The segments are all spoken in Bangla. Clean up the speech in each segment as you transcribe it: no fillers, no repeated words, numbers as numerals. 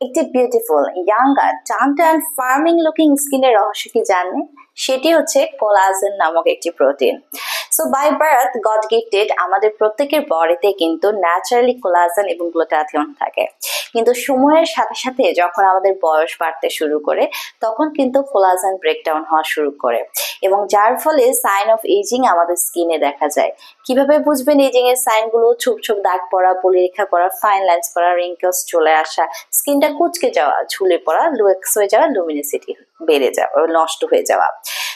একটি বিউটিফুল ইয়াঙ্গার টান টান ফার্মিং লুকিং স্কিনের রহস্য কি জানেন? সেটি হচ্ছে কোলাজেন নামক একটি protein. So by birth god gifted আমাদের প্রত্যেকের বডিতে কিন্তু ন্যাচারালি কোলাজেন এবং গ্লুটাথিয়ন থাকে, কিন্তু সময়ের সাথে সাথে যখন আমাদের বয়স বাড়তে শুরু করে তখন কিন্তু কোলাজেন ব্রেকডাউন হওয়া শুরু করে, এবং যার ফলে সাইন অফ এজিং আমাদের স্কিনে দেখা যায়। কিভাবে বুঝবেন এজিং এর সাইনগুলো? ছোপ ছোপ দাগ পড়া, পলিরেখা পড়া, ফাইন লাইন্স পড়া, রিঙ্কেলস চলে আসা, স্কিনটা কুচকে যাওয়া, ঝুলে পড়া, লুয়েক্স হয়ে যাওয়া, লুমিনিসিটি বেড়ে যাওয়া, নষ্ট হয়ে যাওয়া।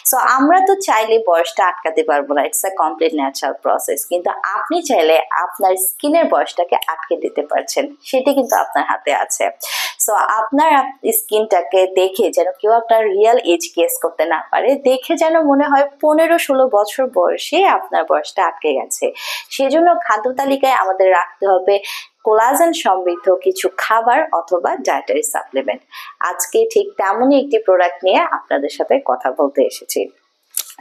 সো আমরা তো চাইলে বয়সটা আটকাতে পারবো না, it's a complete natural process, কিন্তু আপনি চাইলে আপনার স্কিনের বয়সটাকে আটকে দিতে পারছেন, সেটা কিন্তু আপনার হাতে আছে। সো আপনার স্কিনটাকে দেখে যেন কেউ আপনার রিয়েল এজ গেস করতে না পারে, দেখে যেন মনে হয় 15-16 বছর বয়সে আপনার বয়সটা আটকে গেছে। সেজন্য খাদ্য তালিকায় আমাদের রাখতে হবে কোলাজেন সমৃদ্ধ কিছু খাবার অথবা ডায়েটারি সাপ্লিমেন্ট। আজকে ঠিক তেমনই একটি প্রোডাক্ট নিয়ে আপনাদের সাথে কথা বলতে এসেছি।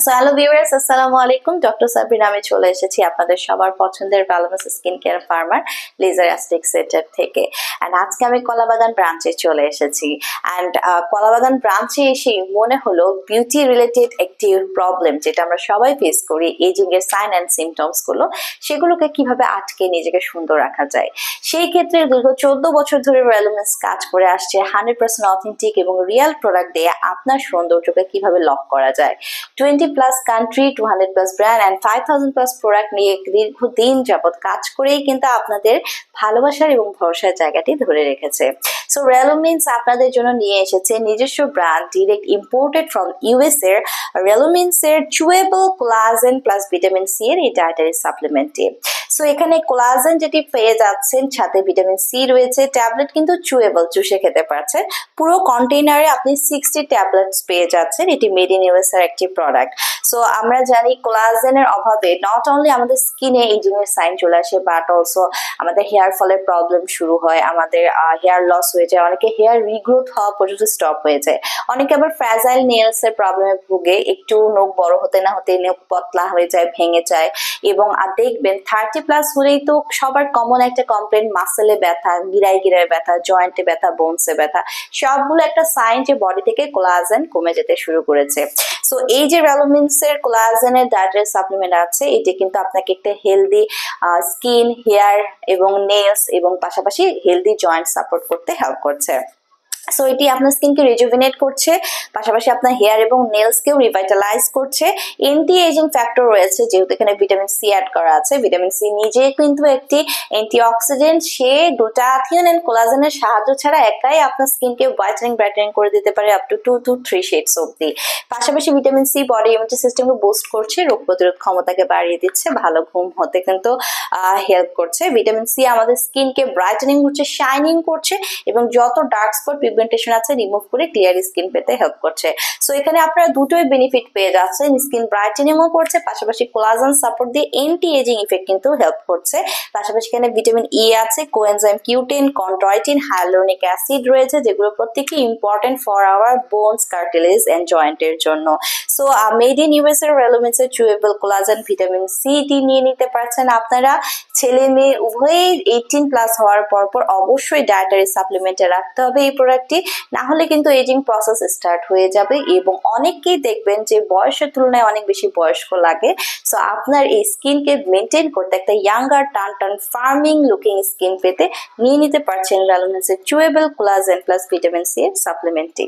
সো হ্যালো ভিউয়ার্স, আসসালামু আলাইকুম। ডক্টর সাবরিন আমি চলে এসেছি আপনাদের সবার পছন্দের ভ্যালুমাস স্কিন কেয়ার ফার্মার লেজার অ্যাস্টিক সেটআপ থেকে। অ্যান্ড আজকে আমি কলাবাগান ব্রাঞ্চে চলে এসেছি। অ্যান্ড কলাবাগান ব্রাঞ্চে এসে মনে হলো বিউটি রিলেটেড একটি প্রবলেম যেটা আমরা সবাই ফেস করি, এজিং এর সাইন অ্যান্ড সিমটমস গুলো, সেগুলোকে কিভাবে আটকে নিজেকে সুন্দর রাখা যায়। সেই ক্ষেত্রে দীর্ঘ 14 বছর ধরে ভ্যালুমাস কাজ করে আসছে 100% অথেন্টিক এবং রিয়েল প্রোডাক্ট দিয়ে আপনার সৌন্দর্যকে কিভাবে লক করা যায়। 20+ কান্ট্রি, 200+ ব্র্যান্ড অ্যান্ড 5000+ প্রোডাক্ট নিয়ে দীর্ঘদিন যাবৎ কাজ করেই কিন্তু আপনাদের ভালোবাসার এবং ভরসার জায়গাটি ধরে রেখেছে। সো রেলোমিন্স আপনাদের জন্য নিয়ে এসেছে নিজস্ব brand, direct imported from US এর রেলোমিন্স এর chewable collagen plus vitamin C এর এই ডায়েটারি সাপ্লিমেন্টটি। সো এখানে কোলাজেন যেটি পেয়ে যাচ্ছেন, সাথে ভিটামিন সি রয়েছে, ট্যাবলেট কিন্তু চুয়েবল, চুষে খেতে পারছেন। পুরো কন্টেইনারে আপনি 60 ট্যাবলেটস পেয়ে যাচ্ছেন। এটি মেড ইন ইউএস এর একটি প্রোডাক্ট। সো আমরা জানি কোলাজেনের অভাবে নট অনলি আমাদের স্কিনে এজিং এর সাইন চলে আসে, বাট অলসো আমাদের হেয়ার ফলের প্রবলেম শুরু হয়, আমাদের হেয়ার লস হয়ে যায়, অনেকে হেয়ার রিগ্রোথ হওয়া পর্যন্ত স্টপ হয়ে যায়, অনেকে আবার ফ্র্যাজাইল নেলস এর প্রবলেমে ভুগে, একটু নখ বড় হতে না হতে নখ পতলা হয়ে যায়, ভেঙে যায়। এবং দেখবেন 30+ হলেই তো সবার কমন একটা কমপ্লেন, মাসেলে ব্যথা, গিরায় গিরায় ব্যথা, জয়েন্টে ব্যথা, বোনসে ব্যথা, সবগুলো একটা সাইন যে বডি থেকে কোলাজেন কমে যেতে শুরু করেছে। সো এই যে রেলোমিন্স এর কোলাজেনের ডায়েটারি সাপ্লিমেন্ট আছে, এটি কিন্তু আপনাকে একটা হেলদি স্কিন, হেয়ার এবং নেলস এবং পাশাপাশি হেলদি জয়েন্ট সাপোর্ট করতে হেল্প করছে। সো এটি আপনার স্কিনকে রিজুভিনেট করছে, পাশাপাশি আপনার হেয়ার এবং নেলসকেও রিভাইটালাইজ করছে। এন্টি এজিং ফ্যাক্টর রয়েছে, যেহেতু এখানে ভিটামিন সি অ্যাড করা আছে। ভিটামিন সি নিজে কিন্তু একটি অ্যান্টিঅক্সিডেন্ট, সে গ্লুটাথিয়ন এন্ড কোলাজেনের সাহায্য ছাড়া একাই আপনার স্কিনকে ব্রাইটেনিং করে দিতে পারে আপ টু 2 to 3 শেডস অব্দি। পাশাপাশি ভিটামিন সি বডি ইমিউনিটি সিস্টেমকে বুস্ট করছে, রোগ প্রতিরোধ ক্ষমতাকে বাড়িয়ে দিচ্ছে, ভালো ঘুম হতে কিন্তু হেল্প করছে। ভিটামিন সি আমাদের স্কিনকে ব্রাইটেনিং করছে, শাইনিং করছে, এবং যত ডার্ক স্পট পিগমেন্টেশন আছে রিমুভ করে ক্লিয়ার স্কিন পেতে হেল্প করছে। সো এখানে আপনারা দুটোই বেনিফিট পেয়ে যাচ্ছেন, স্কিন ব্রাইটেনিংও করছে, পাশাপাশি কোলাজেন সাপোর্ট দিয়ে এন্টি এজিং ইফেক্ট কিন্তু হেল্প করছে। পাশাপাশি এখানে ভিটামিন ই আছে, কোএনজাইম কিউটিন, কন্ড্রয়টিন, হায়ালুরোনিক অ্যাসিড রয়েছে, যেগুলো প্রত্যেকই important for our bones, cartilage and জয়েন্টের জন্য। সো মেড ইন ইউএস এর রেলোমিন্স এর চুয়েবল কোলাজেন ভিটামিন সি টি নিয়ে নিতে পারছেন আপনারা। ছেলে মেয়ে উভয়ই 18+ হওয়ার পর অবশ্যই ডায়েটারি সাপ্লিমেন্টে রাখতে হবে এই প্রোডাক্টটি, না হলে কিন্তু এজিং প্রসেস স্টার্ট হয়ে যাবে। এবং অনেককেই দেখবেন যে বয়সের তুলনায় অনেক বেশি বয়স্ক লাগে। সো আপনার এই স্কিনকে মেনটেন করতে, একটা ইয়াঙ্গার টান টান ফার্মিং লুকিং স্কিন পেতে নিয়ে নিতে পারছেন রেলোমিন্স এর chewable collagen plus vitamin C এর সাপ্লিমেন্টটি।